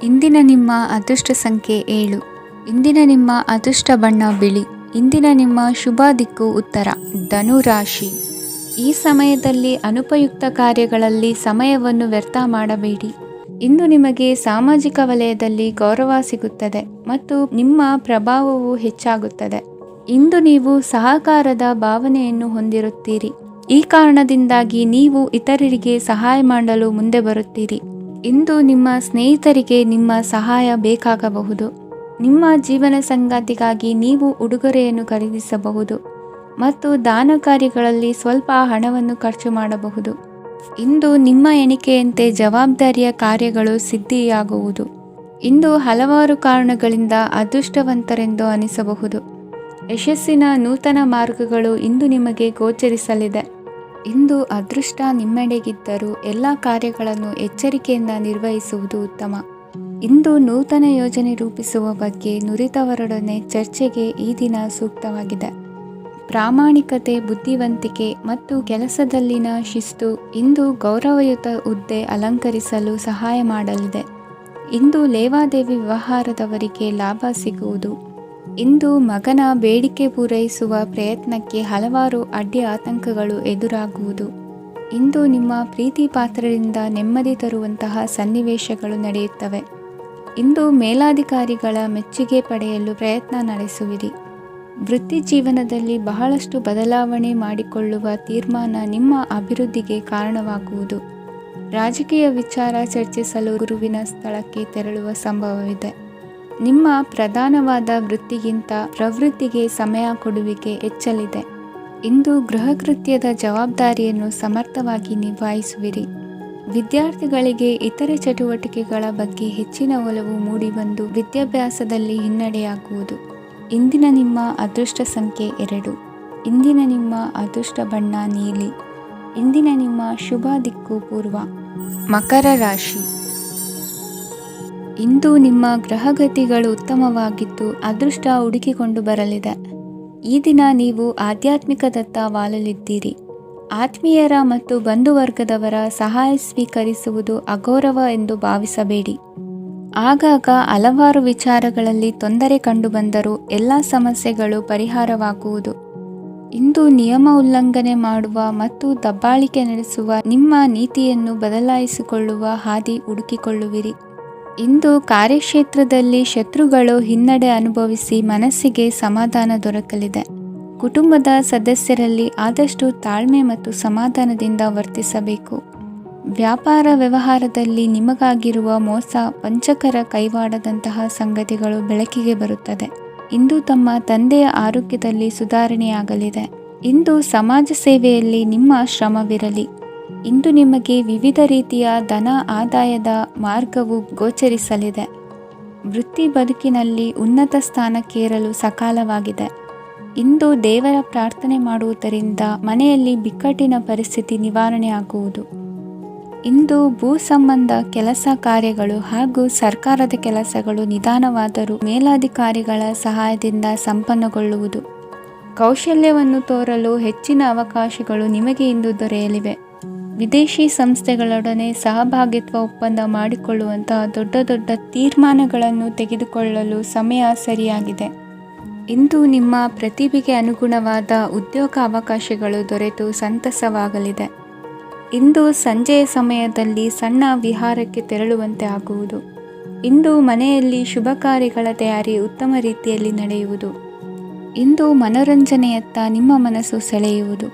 ಇಂದಿನ ನಿಮ್ಮ ಅದೃಷ್ಟ ಸಂಖ್ಯೆ 7. ಇಂದಿನ ನಿಮ್ಮ ಅದೃಷ್ಟ ಬಣ್ಣ ಬಿಳಿ. ಇಂದಿನ ನಿಮ್ಮ ಶುಭ ದಿಕ್ಕು ಉತ್ತರ. ಧನು ರಾಶಿ. ಈ ಸಮಯದಲ್ಲಿ ಅನುಪಯುಕ್ತ ಕಾರ್ಯಗಳಲ್ಲಿ ಸಮಯವನ್ನು ವ್ಯರ್ಥ ಮಾಡಬೇಡಿ. ಇಂದು ನಿಮಗೆ ಸಾಮಾಜಿಕ ವಲಯದಲ್ಲಿ ಗೌರವ ಸಿಗುತ್ತದೆ ಮತ್ತು ನಿಮ್ಮ ಪ್ರಭಾವವು ಹೆಚ್ಚಾಗುತ್ತದೆ. ಇಂದು ನೀವು ಸಹಕಾರದ ಭಾವನೆಯನ್ನು ಹೊಂದಿರುತ್ತೀರಿ. ಈ ಕಾರಣದಿಂದಾಗಿ ನೀವು ಇತರರಿಗೆ ಸಹಾಯ ಮಾಡಲು ಮುಂದೆ ಬರುತ್ತೀರಿ. ಇಂದು ನಿಮ್ಮ ಸ್ನೇಹಿತರಿಗೆ ನಿಮ್ಮ ಸಹಾಯ ಬೇಕಾಗಬಹುದು. ನಿಮ್ಮ ಜೀವನ ಸಂಗಾತಿಗಾಗಿ ನೀವು ಉಡುಗೊರೆಯನ್ನು ಖರೀದಿಸಬಹುದು ಮತ್ತು ದಾನ ಕಾರ್ಯಗಳಲ್ಲಿ ಸ್ವಲ್ಪ ಹಣವನ್ನು ಖರ್ಚು ಮಾಡಬಹುದು. ಇಂದು ನಿಮ್ಮ ಎಣಿಕೆಯಂತೆ ಜವಾಬ್ದಾರಿಯ ಕಾರ್ಯಗಳು ಸಿದ್ಧಿಯಾಗುವುದು. ಇಂದು ಹಲವಾರು ಕಾರಣಗಳಿಂದ ಅದೃಷ್ಟವಂತರೆಂದು ಅನಿಸಬಹುದು. ಯಶಸ್ಸಿನ ನೂತನ ಮಾರ್ಗಗಳು ಇಂದು ನಿಮಗೆ ಗೋಚರಿಸಲಿದೆ. ಇಂದು ಅದೃಷ್ಟ ನಿಮ್ಮೆಡೆಗಿದ್ದರೂ ಎಲ್ಲ ಕಾರ್ಯಗಳನ್ನು ಎಚ್ಚರಿಕೆಯಿಂದ ನಿರ್ವಹಿಸುವುದು ಉತ್ತಮ. ಇಂದು ನೂತನ ಯೋಜನೆ ರೂಪಿಸುವ ಬಗ್ಗೆ ನುರಿತವರೊಡನೆ ಚರ್ಚೆಗೆ ಈ ದಿನ ಸೂಕ್ತವಾಗಿದೆ. ಪ್ರಾಮಾಣಿಕತೆ, ಬುದ್ಧಿವಂತಿಕೆ ಮತ್ತು ಕೆಲಸದಲ್ಲಿನ ಶಿಸ್ತು ಇಂದು ಗೌರವಯುತ ಹುದ್ದೆ ಅಲಂಕರಿಸಲು ಸಹಾಯ ಮಾಡಲಿದೆ. ಇಂದು ಲೇವಾದೇವಿ ವ್ಯವಹಾರದವರಿಗೆ ಲಾಭ ಸಿಗುವುದು. ಇಂದು ಮಗನ ಬೇಡಿಕೆ ಪೂರೈಸುವ ಪ್ರಯತ್ನಕ್ಕೆ ಹಲವಾರು ಅಡ್ಡಿ ಆತಂಕಗಳು ಎದುರಾಗುವುದು. ಇಂದು ನಿಮ್ಮ ಪ್ರೀತಿ ಪಾತ್ರರಿಂದ ನೆಮ್ಮದಿ ತರುವಂತಹ ಸನ್ನಿವೇಶಗಳು ನಡೆಯುತ್ತವೆ. ಇಂದು ಮೇಲಾಧಿಕಾರಿಗಳ ಮೆಚ್ಚುಗೆ ಪಡೆಯಲು ಪ್ರಯತ್ನ ನಡೆಸುವಿರಿ. ವೃತ್ತಿ ಜೀವನದಲ್ಲಿ ಬಹಳಷ್ಟು ಬದಲಾವಣೆ ಮಾಡಿಕೊಳ್ಳುವ ತೀರ್ಮಾನ ನಿಮ್ಮ ಅಭಿವೃದ್ಧಿಗೆ ಕಾರಣವಾಗುವುದು. ರಾಜಕೀಯ ವಿಚಾರ ಚರ್ಚಿಸಲು ಗುರುವಿನ ಸ್ಥಳಕ್ಕೆ ತೆರಳುವ ಸಂಭವವಿದೆ. ನಿಮ್ಮ ಪ್ರಧಾನವಾದ ವೃತ್ತಿಗಿಂತ ಪ್ರವೃತ್ತಿಗೆ ಸಮಯ ಕೊಡುವಿಕೆ ಹೆಚ್ಚಲಿದೆ. ಇಂದು ಗೃಹ ಕೃತ್ಯದ ಜವಾಬ್ದಾರಿಯನ್ನು ಸಮರ್ಥವಾಗಿ ನಿಭಾಯಿಸುವಿರಿ. ವಿದ್ಯಾರ್ಥಿಗಳಿಗೆ ಇತರೆ ಚಟುವಟಿಕೆಗಳ ಬಗ್ಗೆ ಹೆಚ್ಚಿನ ಒಲವು ಮೂಡಿಬಂದು ವಿದ್ಯಾಭ್ಯಾಸದಲ್ಲಿ ಹಿನ್ನಡೆಯಾಗುವುದು. ಇಂದಿನ ನಿಮ್ಮ ಅದೃಷ್ಟ ಸಂಖ್ಯೆ 2. ಇಂದಿನ ನಿಮ್ಮ ಅದೃಷ್ಟ ಬಣ್ಣ ನೀಲಿ. ಇಂದಿನ ನಿಮ್ಮ ಶುಭ ದಿಕ್ಕು ಪೂರ್ವ. ಮಕರ ರಾಶಿ. ಇಂದು ನಿಮ್ಮ ಗ್ರಹಗತಿಗಳು ಉತ್ತಮವಾಗಿದ್ದು ಅದೃಷ್ಟ ಹುಡುಕಿಕೊಂಡು ಬರಲಿದೆ. ಈ ದಿನ ನೀವು ಆಧ್ಯಾತ್ಮಿಕದತ್ತ ವಾಲಲಿದ್ದೀರಿ. ಆತ್ಮೀಯರ ಮತ್ತು ಬಂಧುವರ್ಗದವರ ಸಹಾಯ ಸ್ವೀಕರಿಸುವುದು ಅಗೌರವ ಎಂದು ಭಾವಿಸಬೇಡಿ. ಆಗಾಗ ಹಲವಾರು ವಿಚಾರಗಳಲ್ಲಿ ತೊಂದರೆ ಕಂಡುಬಂದರೂ ಎಲ್ಲ ಸಮಸ್ಯೆಗಳು ಪರಿಹಾರವಾಗುವುದು. ಇಂದು ನಿಯಮ ಉಲ್ಲಂಘನೆ ಮಾಡುವ ಮತ್ತು ದಬ್ಬಾಳಿಕೆ ನಡೆಸುವ ನಿಮ್ಮ ನೀತಿಯನ್ನು ಬದಲಾಯಿಸಿಕೊಳ್ಳುವ ಹಾದಿ ಹುಡುಕಿಕೊಳ್ಳುವಿರಿ. ಇಂದು ಕಾರ್ಯಕ್ಷೇತ್ರದಲ್ಲಿ ಶತ್ರುಗಳು ಹಿನ್ನಡೆ ಅನುಭವಿಸಿ ಮನಸ್ಸಿಗೆ ಸಮಾಧಾನ ದೊರಕಲಿದೆ. ಕುಟುಂಬದ ಸದಸ್ಯರಲ್ಲಿ ಆದಷ್ಟು ತಾಳ್ಮೆ ಮತ್ತು ಸಮಾಧಾನದಿಂದ ವರ್ತಿಸಬೇಕು. ವ್ಯಾಪಾರ ವ್ಯವಹಾರದಲ್ಲಿ ನಿಮಗಾಗಿರುವ ಮೋಸ, ವಂಚಕರ ಕೈವಾಡದಂತಹ ಸಂಗತಿಗಳು ಬೆಳಕಿಗೆ ಬರುತ್ತದೆ. ಇಂದು ತಮ್ಮ ತಂದೆಯ ಆರೋಗ್ಯದಲ್ಲಿ ಸುಧಾರಣೆಯಾಗಲಿದೆ. ಇಂದು ಸಮಾಜ ಸೇವೆಯಲ್ಲಿ ನಿಮ್ಮ ಶ್ರಮವಿರಲಿ. ಇಂದು ನಿಮಗೆ ವಿವಿಧ ರೀತಿಯ ಧನ ಆದಾಯದ ಮಾರ್ಗವು ಗೋಚರಿಸಲಿದೆ. ವೃತ್ತಿ ಬದುಕಿನಲ್ಲಿ ಉನ್ನತ ಸ್ಥಾನಕ್ಕೇರಲು ಸಕಾಲವಾಗಿದೆ. ಇಂದು ದೇವರ ಪ್ರಾರ್ಥನೆ ಮಾಡುವುದರಿಂದ ಮನೆಯಲ್ಲಿ ಬಿಕ್ಕಟ್ಟಿನ ಪರಿಸ್ಥಿತಿ ನಿವಾರಣೆಯಾಗುವುದು. ಇಂದು ಭೂ ಸಂಬಂಧ ಕೆಲಸ ಕಾರ್ಯಗಳು ಹಾಗೂ ಸರ್ಕಾರದ ಕೆಲಸಗಳು ನಿಧಾನವಾದರೂ ಮೇಲಾಧಿಕಾರಿಗಳ ಸಹಾಯದಿಂದ ಸಂಪನ್ನಗೊಳ್ಳುವುದು. ಕೌಶಲ್ಯವನ್ನು ತೋರಲು ಹೆಚ್ಚಿನ ಅವಕಾಶಗಳು ನಿಮಗೆ ಇಂದು ದೊರೆಯಲಿವೆ. ವಿದೇಶಿ ಸಂಸ್ಥೆಗಳೊಡನೆ ಸಹಭಾಗಿತ್ವ ಒಪ್ಪಂದ ಮಾಡಿಕೊಳ್ಳುವಂತಹ ದೊಡ್ಡ ದೊಡ್ಡ ತೀರ್ಮಾನಗಳನ್ನು ತೆಗೆದುಕೊಳ್ಳಲು ಸಮಯ ಸರಿಯಾಗಿದೆ. ಇಂದು ನಿಮ್ಮ ಪ್ರತಿಭೆಗೆ ಅನುಗುಣವಾದ ಉದ್ಯೋಗ ಅವಕಾಶಗಳು ದೊರೆತು ಸಂತಸವಾಗಲಿದೆ. ಇಂದು ಸಂಜೆಯ ಸಮಯದಲ್ಲಿ ಸಣ್ಣ ವಿಹಾರಕ್ಕೆ ತೆರಳುವಂತೆ ಆಗುವುದು. ಇಂದು ಮನೆಯಲ್ಲಿ ಶುಭ ಕಾರ್ಯಗಳ ತಯಾರಿ ಉತ್ತಮ ರೀತಿಯಲ್ಲಿ ನಡೆಯುವುದು. ಇಂದು ಮನೋರಂಜನೆಯತ್ತ ನಿಮ್ಮ ಮನಸ್ಸು ಸೆಳೆಯುವುದು.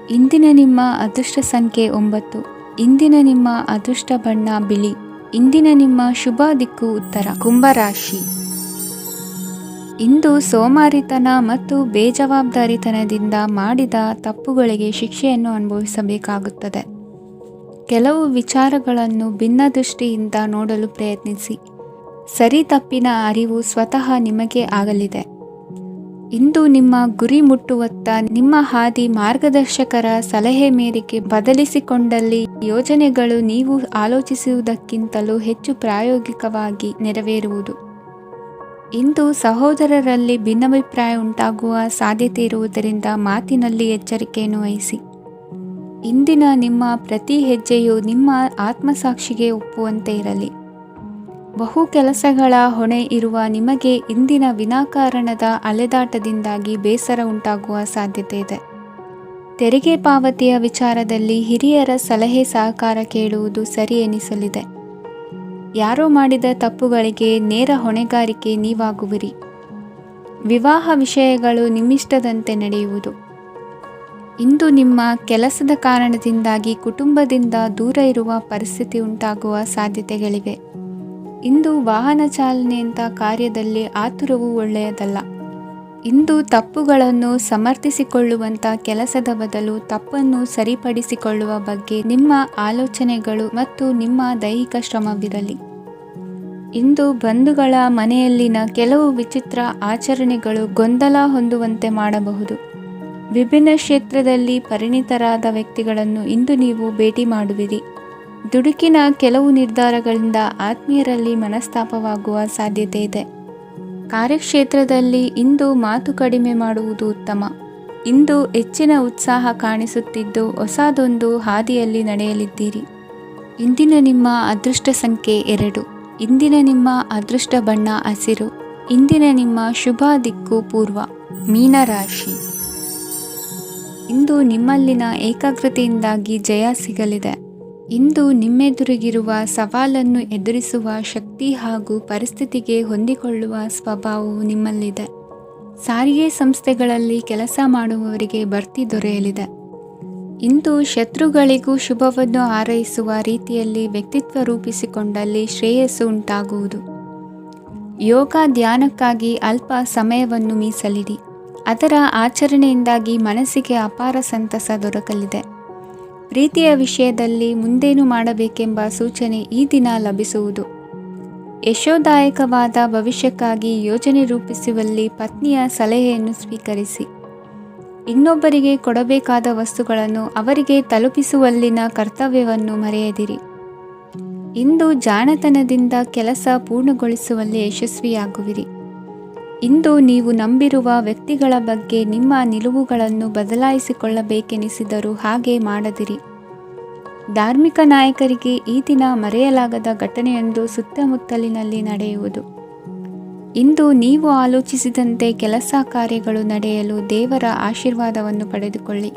ಇಂದಿನ ನಿಮ್ಮ ಅದೃಷ್ಟ ಸಂಖ್ಯೆ 9. ಇಂದಿನ ನಿಮ್ಮ ಅದೃಷ್ಟ ಬಣ್ಣ ಬಿಳಿ. ಇಂದಿನ ನಿಮ್ಮ ಶುಭ ದಿಕ್ಕು ಉತ್ತರ. ಕುಂಭರಾಶಿ. ಇಂದು ಸೋಮಾರಿತನ ಮತ್ತು ಬೇಜವಾಬ್ದಾರಿತನದಿಂದ ಮಾಡಿದ ತಪ್ಪುಗಳಿಗೆ ಶಿಕ್ಷೆಯನ್ನು ಅನುಭವಿಸಬೇಕಾಗುತ್ತದೆ. ಕೆಲವು ವಿಚಾರಗಳನ್ನು ಭಿನ್ನ ದೃಷ್ಟಿಯಿಂದ ನೋಡಲು ಪ್ರಯತ್ನಿಸಿ. ಸರಿ ತಪ್ಪಿನ ಅರಿವು ಸ್ವತಃ ನಿಮಗೆ ಆಗಲಿದೆ. ಇಂದು ನಿಮ್ಮ ಗುರಿ ಮುಟ್ಟುವತ್ತ ನಿಮ್ಮ ಹಾದಿ ಮಾರ್ಗದರ್ಶಕರ ಸಲಹೆ ಮೇರೆಗೆ ಬದಲಿಸಿಕೊಂಡಲ್ಲಿ ಯೋಜನೆಗಳು ನೀವು ಆಲೋಚಿಸುವುದಕ್ಕಿಂತಲೂ ಹೆಚ್ಚು ಪ್ರಾಯೋಗಿಕವಾಗಿ ನೆರವೇರುವುದು. ಇಂದು ಸಹೋದರರಲ್ಲಿ ಭಿನ್ನಾಭಿಪ್ರಾಯ ಉಂಟಾಗುವ ಸಾಧ್ಯತೆ ಇರುವುದರಿಂದ ಮಾತಿನಲ್ಲಿ ಎಚ್ಚರಿಕೆಯನ್ನು ವಹಿಸಿ. ಇಂದಿನ ನಿಮ್ಮ ಪ್ರತಿ ಹೆಜ್ಜೆಯು ನಿಮ್ಮ ಆತ್ಮಸಾಕ್ಷಿಗೆ ಒಪ್ಪುವಂತೆ ಇರಲಿ. ಬಹು ಕೆಲಸಗಳ ಹೊಣೆ ಇರುವ ನಿಮಗೆ ಇಂದಿನ ವಿನಾಕಾರಣದ ಅಲೆದಾಟದಿಂದಾಗಿ ಬೇಸರ ಉಂಟಾಗುವ ಸಾಧ್ಯತೆ ಇದೆ. ತೆರಿಗೆ ಪಾವತಿಯ ವಿಚಾರದಲ್ಲಿ ಹಿರಿಯರ ಸಲಹೆ ಸಹಕಾರ ಕೇಳುವುದು ಸರಿ ಎನಿಸಲಿದೆ. ಯಾರೋ ಮಾಡಿದ ತಪ್ಪುಗಳಿಗೆ ನೇರ ಹೊಣೆಗಾರಿಕೆ ನೀವಾಗುವಿರಿ. ವಿವಾಹ ವಿಷಯಗಳು ನಿಮ್ಮಿಷ್ಟದಂತೆ ನಡೆಯುವುದು. ಇಂದು ನಿಮ್ಮ ಕೆಲಸದ ಕಾರಣದಿಂದಾಗಿ ಕುಟುಂಬದಿಂದ ದೂರ ಇರುವ ಪರಿಸ್ಥಿತಿ ಉಂಟಾಗುವ ಸಾಧ್ಯತೆಗಳಿವೆ. ಇಂದು ವಾಹನ ಚಾಲನೆಯಂಥ ಕಾರ್ಯದಲ್ಲಿ ಆತುರವು ಒಳ್ಳೆಯದಲ್ಲ. ಇಂದು ತಪ್ಪುಗಳನ್ನು ಸಮರ್ಥಿಸಿಕೊಳ್ಳುವಂಥ ಕೆಲಸದ ಬದಲು ತಪ್ಪನ್ನು ಸರಿಪಡಿಸಿಕೊಳ್ಳುವ ಬಗ್ಗೆ ನಿಮ್ಮ ಆಲೋಚನೆಗಳು ಮತ್ತು ನಿಮ್ಮ ದೈಹಿಕ ಶ್ರಮವಿರಲಿ. ಇಂದು ಬಂಧುಗಳ ಮನೆಯಲ್ಲಿನ ಕೆಲವು ವಿಚಿತ್ರ ಆಚರಣೆಗಳು ಗೊಂದಲ ಹೊಂದುವಂತೆ ಮಾಡಬಹುದು. ವಿಭಿನ್ನ ಕ್ಷೇತ್ರದಲ್ಲಿ ಪರಿಣಿತರಾದ ವ್ಯಕ್ತಿಗಳನ್ನು ಇಂದು ನೀವು ಭೇಟಿ ಮಾಡುವಿರಿ. ದುಡುಕಿನ ಕೆಲವು ನಿರ್ಧಾರಗಳಿಂದ ಆತ್ಮೀಯರಲ್ಲಿ ಮನಸ್ತಾಪವಾಗುವ ಸಾಧ್ಯತೆ ಇದೆ. ಕಾರ್ಯಕ್ಷೇತ್ರದಲ್ಲಿ ಇಂದು ಮಾತು ಕಡಿಮೆ ಮಾಡುವುದು ಉತ್ತಮ. ಇಂದು ಹೆಚ್ಚಿನ ಉತ್ಸಾಹ ಕಾಣಿಸುತ್ತಿದ್ದು ಹೊಸದೊಂದು ಹಾದಿಯಲ್ಲಿ ನಡೆಯಲಿದ್ದೀರಿ. ಇಂದಿನ ನಿಮ್ಮ ಅದೃಷ್ಟ ಸಂಖ್ಯೆ 2. ಇಂದಿನ ನಿಮ್ಮ ಅದೃಷ್ಟ ಬಣ್ಣ ಹಸಿರು. ಇಂದಿನ ನಿಮ್ಮ ಶುಭ ದಿಕ್ಕು ಪೂರ್ವ. ಮೀನರಾಶಿ. ಇಂದು ನಿಮ್ಮಲ್ಲಿನ ಏಕಾಗ್ರತೆಯಿಂದಾಗಿ ಜಯ ಸಿಗಲಿದೆ. ಇಂದು ನಿಮ್ಮೆದುರಿಗಿರುವ ಸವಾಲನ್ನು ಎದುರಿಸುವ ಶಕ್ತಿ ಹಾಗೂ ಪರಿಸ್ಥಿತಿಗೆ ಹೊಂದಿಕೊಳ್ಳುವ ಸ್ವಭಾವವು ನಿಮ್ಮಲ್ಲಿದೆ. ಸಾರಿಗೆ ಸಂಸ್ಥೆಗಳಲ್ಲಿ ಕೆಲಸ ಮಾಡುವವರಿಗೆ ಬಡ್ತಿ ದೊರೆಯಲಿದೆ. ಇಂದು ಶತ್ರುಗಳಿಗೂ ಶುಭವನ್ನು ಹಾರೈಸುವ ರೀತಿಯಲ್ಲಿ ವ್ಯಕ್ತಿತ್ವ ರೂಪಿಸಿಕೊಂಡಲ್ಲಿ ಶ್ರೇಯಸ್ಸು ಉಂಟಾಗುವುದು. ಯೋಗ ಧ್ಯಾನಕ್ಕಾಗಿ ಅಲ್ಪ ಸಮಯವನ್ನು ಮೀಸಲಿಡಿ. ಅದರ ಆಚರಣೆಯಿಂದಾಗಿ ಮನಸ್ಸಿಗೆ ಅಪಾರ ಸಂತಸ ದೊರಕಲಿದೆ. ಪ್ರೀತಿಯ ವಿಷಯದಲ್ಲಿ ಮುಂದೇನು ಮಾಡಬೇಕೆಂಬ ಸೂಚನೆ ಈ ದಿನ ಲಭಿಸುವುದು. ಯಶೋದಾಯಕವಾದ ಭವಿಷ್ಯಕ್ಕಾಗಿ ಯೋಜನೆ ರೂಪಿಸುವಲ್ಲಿ ಪತ್ನಿಯ ಸಲಹೆಯನ್ನು ಸ್ವೀಕರಿಸಿ. ಇನ್ನೊಬ್ಬರಿಗೆ ಕೊಡಬೇಕಾದ ವಸ್ತುಗಳನ್ನು ಅವರಿಗೆ ತಲುಪಿಸುವಲ್ಲಿನ ಕರ್ತವ್ಯವನ್ನು ಮರೆಯದಿರಿ. ಇಂದು ಜಾಣತನದಿಂದ ಕೆಲಸ ಪೂರ್ಣಗೊಳಿಸುವಲ್ಲಿ ಯಶಸ್ವಿಯಾಗುವಿರಿ. ಇಂದು ನೀವು ನಂಬಿರುವ ವ್ಯಕ್ತಿಗಳ ಬಗ್ಗೆ ನಿಮ್ಮ ನಿಲುವುಗಳನ್ನು ಬದಲಾಯಿಸಿಕೊಳ್ಳಬೇಕೆನಿಸಿದರೂ ಹಾಗೆ ಮಾಡದಿರಿ. ಧಾರ್ಮಿಕ ನಾಯಕರಿಗೆ ಈ ದಿನ ಮರೆಯಲಾಗದ ಘಟನೆಯೊಂದು ಸುತ್ತಮುತ್ತಲಿನಲ್ಲಿ ನಡೆಯುವುದು. ಇಂದು ನೀವು ಆಲೋಚಿಸಿದಂತೆ ಕೆಲಸ ಕಾರ್ಯಗಳು ನಡೆಯಲು ದೇವರ ಆಶೀರ್ವಾದವನ್ನು ಪಡೆದುಕೊಳ್ಳಿ.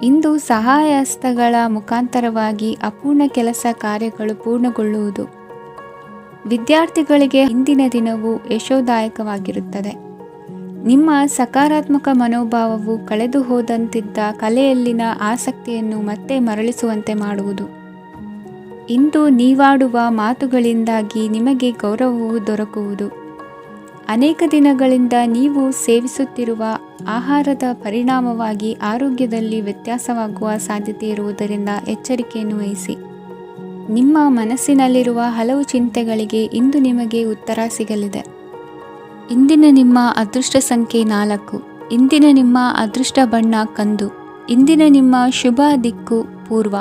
ಇಂದು ಸಹಾಯ ಹಸ್ತಗಳ ಮುಖಾಂತರವಾಗಿ ಅಪೂರ್ಣ ಕೆಲಸ ಕಾರ್ಯಗಳು ಪೂರ್ಣಗೊಳ್ಳುವುದು. ವಿದ್ಯಾರ್ಥಿಗಳಿಗೆ ಇಂದಿನ ದಿನವು ಯಶೋದಾಯಕವಾಗಿರುತ್ತದೆ. ನಿಮ್ಮ ಸಕಾರಾತ್ಮಕ ಮನೋಭಾವವು ಕಳೆದು ಹೋದಂತಿದ್ದ ಕಲೆಯಲ್ಲಿನ ಆಸಕ್ತಿಯನ್ನು ಮತ್ತೆ ಮರಳಿಸುವಂತೆ ಮಾಡುವುದು. ಇಂದು ನೀವಾಡುವ ಮಾತುಗಳಿಂದಾಗಿ ನಿಮಗೆ ಗೌರವವು ದೊರಕುವುದು. ಅನೇಕ ದಿನಗಳಿಂದ ನೀವು ಸೇವಿಸುತ್ತಿರುವ ಆಹಾರದ ಪರಿಣಾಮವಾಗಿ ಆರೋಗ್ಯದಲ್ಲಿ ವ್ಯತ್ಯಾಸವಾಗುವ ಸಾಧ್ಯತೆ ಇರುವುದರಿಂದ ಎಚ್ಚರಿಕೆಯನ್ನು ವಹಿಸಿ. ನಿಮ್ಮ ಮನಸ್ಸಿನಲ್ಲಿರುವ ಹಲವು ಚಿಂತೆಗಳಿಗೆ ಇಂದು ನಿಮಗೆ ಉತ್ತರ ಸಿಗಲಿದೆ. ಇಂದಿನ ನಿಮ್ಮ ಅದೃಷ್ಟ ಸಂಖ್ಯೆ 4. ಇಂದಿನ ನಿಮ್ಮ ಅದೃಷ್ಟ ಬಣ್ಣ ಕಂದು. ಇಂದಿನ ನಿಮ್ಮ ಶುಭ ದಿಕ್ಕು ಪೂರ್ವ.